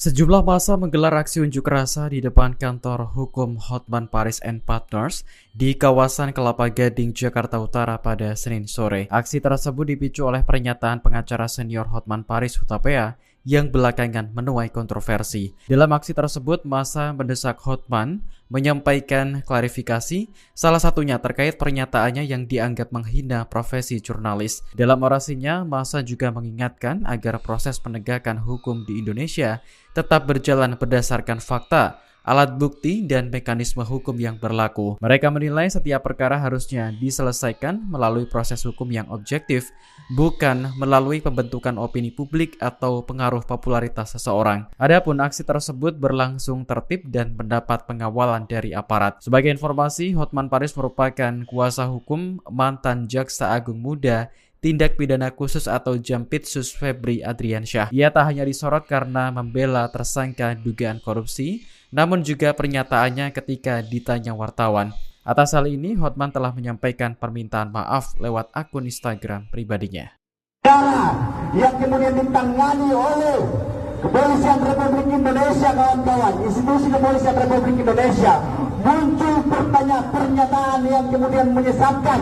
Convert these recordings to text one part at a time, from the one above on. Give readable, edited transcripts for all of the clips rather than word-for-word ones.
Sejumlah massa menggelar aksi unjuk rasa di depan kantor hukum Hotman Paris and Partners di kawasan Kelapa Gading, Jakarta Utara pada Senin sore. Aksi tersebut dipicu oleh pernyataan pengacara senior Hotman Paris Hutapea yang belakangan menuai kontroversi. Dalam aksi tersebut, massa mendesak Hotman menyampaikan klarifikasi, salah satunya terkait pernyataannya yang dianggap menghina profesi jurnalis. Dalam orasinya, massa juga mengingatkan agar proses penegakan hukum di Indonesia tetap berjalan berdasarkan fakta, alat bukti, dan mekanisme hukum yang berlaku. Mereka menilai setiap perkara harusnya diselesaikan melalui proses hukum yang objektif, bukan melalui pembentukan opini publik atau pengaruh popularitas seseorang. Adapun aksi tersebut berlangsung tertib dan mendapat pengawalan dari aparat. Sebagai informasi, Hotman Paris merupakan kuasa hukum mantan Jaksa Agung Muda Tindak Pidana Khusus atau Jampitsus Febri Adriansyah. Ia tak hanya disorot karena membela tersangka dugaan korupsi, namun juga pernyataannya ketika ditanya wartawan. Atas hal ini, Hotman telah menyampaikan permintaan maaf lewat akun Instagram pribadinya. Yang kemudian ditangani oleh Kepolisian Republik Indonesia, kawan-kawan, institusi Kepolisian Republik Indonesia, muncul pernyataan yang kemudian menyesatkan,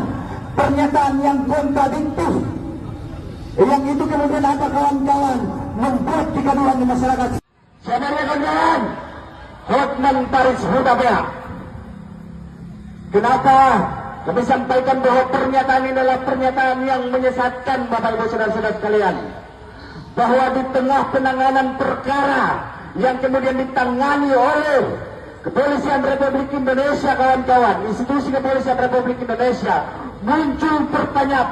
pernyataan yang kontradiktif, yang itu kemudian apa, kawan-kawan, membuat kegaduhan di masyarakat. Saudara kawan, Hotman Paris Hutapea, kenapa kami sampaikan bahwa pernyataan ini adalah pernyataan yang menyesatkan, Bapak Ibu Saudara-saudara sekalian, bahwa di tengah penanganan perkara yang kemudian ditangani oleh Kepolisian Republik Indonesia, kawan-kawan, institusi Kepolisian Republik Indonesia, muncul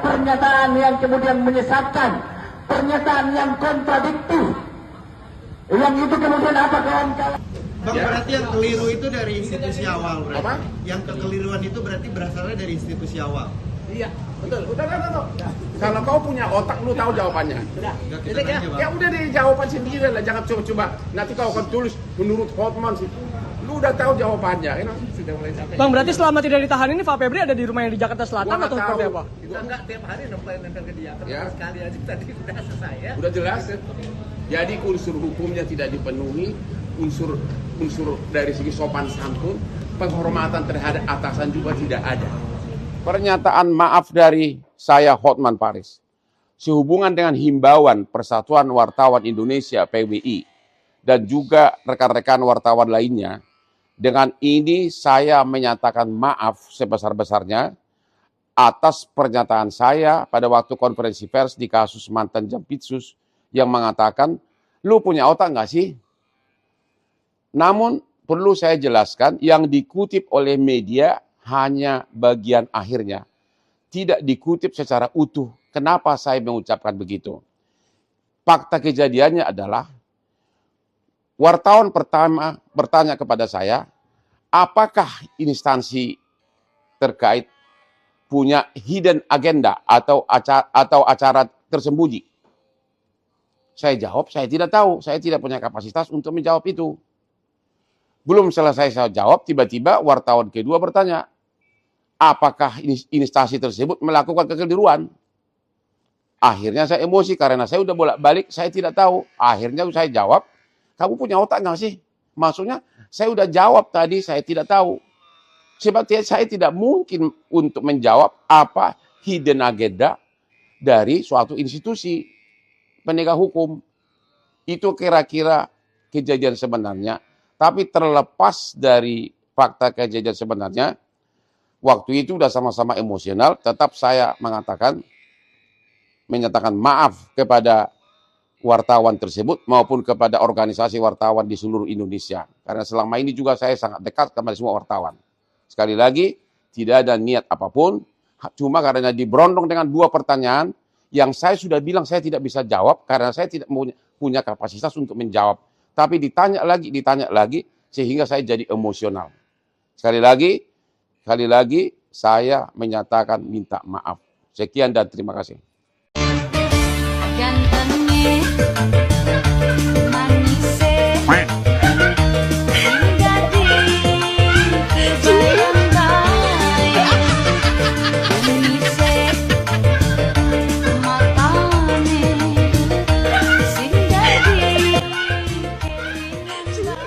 pernyataan yang kemudian menyesatkan, pernyataan yang kontradiktif, yang itu kemudian apa, kawan-kawan? Bang, berarti yang keliru itu dari institusi awal, berarti? Apa? Yang kekeliruan itu berarti berasalnya dari institusi awal. Iya, betul. Udah. Kalau kau punya otak, lu tahu jawabannya. Enggak, kita tanya, Bang. Ya udah deh, jawaban sendiri lah. Jangan coba-coba. Nanti kau akan tulis menurut Hotman sih. Lu udah tahu jawabannya. Kan sudah mulai capek. Bang, berarti selama tidak ditahan ini Pak Febri ada di rumah yang di Jakarta Selatan atau seperti apa? Kita enggak tiap hari nempel ke dia. Ya. Sekali aja tadi udah selesai ya. Udah jelas. Jadi unsur hukumnya tidak dipenuhi, unsur dari segi sopan santun, penghormatan terhadap atasan juga tidak ada. Pernyataan maaf dari saya Hotman Paris sehubungan dengan himbauan Persatuan Wartawan Indonesia PWI dan juga rekan-rekan wartawan lainnya. Dengan ini saya menyatakan maaf sebesar-besarnya atas pernyataan saya pada waktu konferensi pers di kasus mantan Jampitsus yang mengatakan, lu punya otak nggak sih? Namun perlu saya jelaskan, yang dikutip oleh media hanya bagian akhirnya. Tidak dikutip secara utuh. Kenapa saya mengucapkan begitu? Fakta kejadiannya adalah, wartawan pertama bertanya kepada saya, apakah instansi terkait punya hidden agenda atau acara tersembunyi? Saya jawab, saya tidak tahu. Saya tidak punya kapasitas untuk menjawab itu. Belum selesai saya jawab, tiba-tiba wartawan kedua bertanya, apakah instansi tersebut melakukan kekeliruan? Akhirnya saya emosi karena saya udah bolak-balik, saya tidak tahu. Akhirnya saya jawab, kamu punya otak nggak sih? Maksudnya saya udah jawab tadi, saya tidak tahu. Sebab saya tidak mungkin untuk menjawab apa hidden agenda dari suatu institusi penegak hukum. Itu kira-kira kejadian sebenarnya. Tapi terlepas dari fakta kejadian sebenarnya, waktu itu udah sama-sama emosional, tetap saya menyatakan maaf kepada wartawan tersebut maupun kepada organisasi wartawan di seluruh Indonesia. Karena selama ini juga saya sangat dekat kepada semua wartawan. Sekali lagi, tidak ada niat apapun, cuma karena diberondong dengan dua pertanyaan yang saya sudah bilang saya tidak bisa jawab karena saya tidak punya kapasitas untuk menjawab. Tapi ditanya lagi, sehingga saya jadi emosional. Sekali lagi, saya menyatakan minta maaf. Sekian dan terima kasih. Bye.